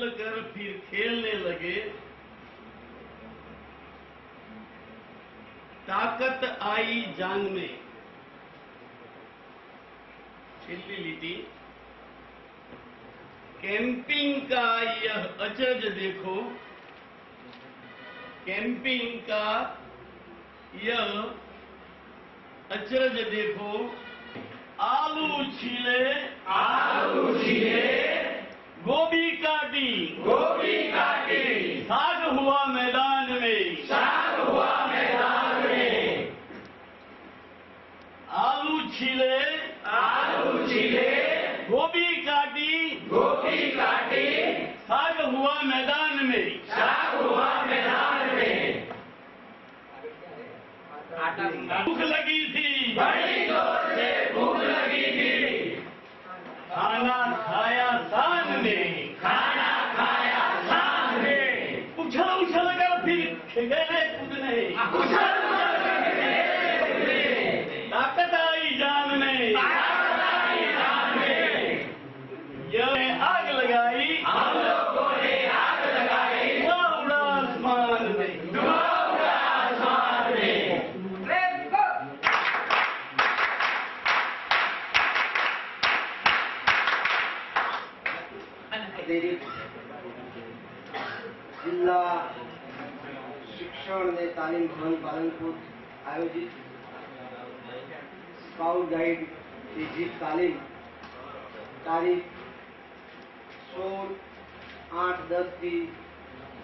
चल कर फिर खेलने लगे, ताकत आई जांग में। छेल्ली लीटी, कैंपिंग का यह अचरज देखो, कैंपिंग का यह अचरज देखो, आलू छीले गोभी काटी साग हुआ मैदान में, आलू छीले गोभी काटी साग हुआ मैदान में। भूख लगी थी, बड़ी जोर से भूख लगी थी, खाना खाया शान में, उछल कर फिर गए कूदने, ताकत आई जान में, यह आग लगाई, हम लोगों ने आग लगाई, धुआं उड़ा आसमान में। आसमान में। जिला शिक्षण ने तालीम भवन पालनपुर आयोजित स्काउट गाइड की जीप तालीम तारीख 16/8/10 થી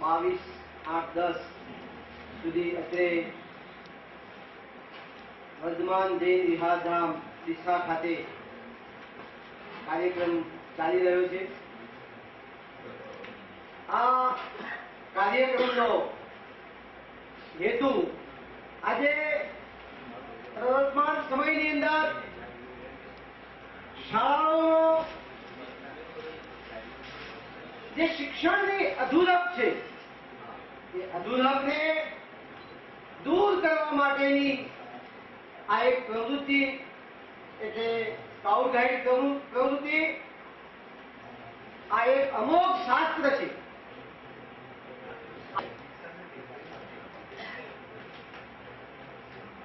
22/8/10 સુધી અત્રે વર્ધમાન જૈન વિહારધામ ડીસા ખાતે કાર્યક્રમ ચાલી રહ્યો છે। આ કાર્યક્રમનો હેતુ આજે વર્તમાન સમયની અંદર શાળાઓ જે શિક્ષણની અધૂરપ છે એ અધૂરપને દૂર કરવા માટેની આ એક પ્રવૃત્તિ એટલે સ્કાઉટ ગાઈડ પ્રવૃત્તિ આ એક અમોઘ શાસ્ત્ર છે।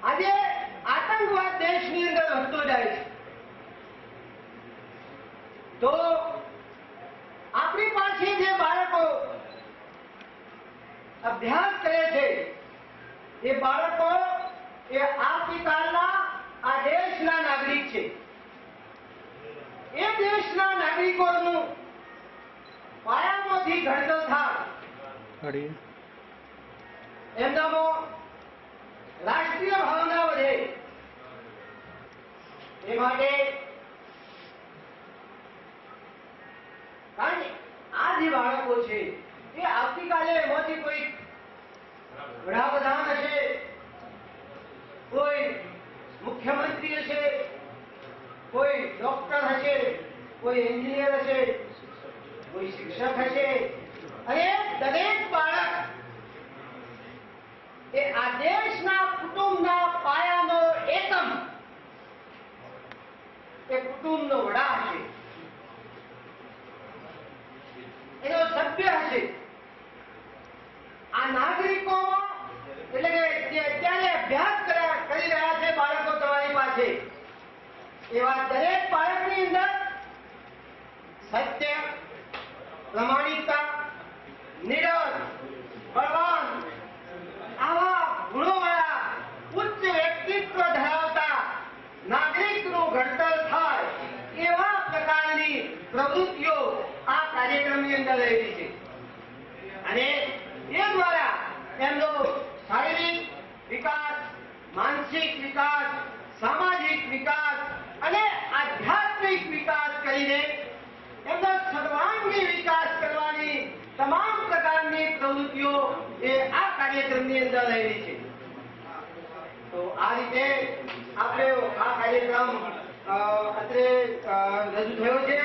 આજે આતંકવાદ દેશની અંદર વધતો જાય છે તો આપણી પાસે જે બાળકો અભ્યાસ કરે છે એ બાળકો એ આવતીકાલના આ દેશના નાગરિક છે। એ દેશના નાગરિકોનું પાયામાંથી ઘડતર થાય, એમનામાં રાષ્ટ્રીય ભાવના વધે એ માટે કારણ કે આ જે બાળકો છે એ આવતીકાલે એમાંથી કોઈ વડાપ્રધાન હશે, કોઈ મુખ્યમંત્રી હશે, કોઈ ડોક્ટર હશે, કોઈ એન્જિનિયર હશે, કોઈ શિક્ષક હશે અને દરેક બાળક એ આ દેશના કુટુંબના પાયાનો એકમ એ કુટુંબનો વડા હશે, એનો સભ્ય હશે। આ નાગરિકો એટલે કે જે અત્યારે અભ્યાસ કરી રહ્યા છે બાળકો તમારી પાસે, એવા દરેક બાળકની અંદર સત્ય, પ્રમાણિકતા, નિડર, બળવાન આવા ગુણોવાળા ઉચ્ચ વ્યક્તિત્વ ધરાવતા નાગરિકનું ઘડતર થાય એવા પ્રકારની પ્રવૃત્તિઓ આ કાર્યક્રમની અંદર રહેલી છે અને એ દ્વારા એમનો શારીરિક વિકાસ, માનસિક વિકાસ, સામાજિક વિકાસ અને આધ્યાત્મિક વિકાસ કરીને એમનો સર્વાંગી વિકાસ કરવાની તમામ પ્રકારની પ્રવૃત્તિઓ એ આ કાર્યક્રમની અંદર રહેલી છે। તો આ રીતે આપણે આ કાર્યક્રમ અત્રે રજૂ થયો છે।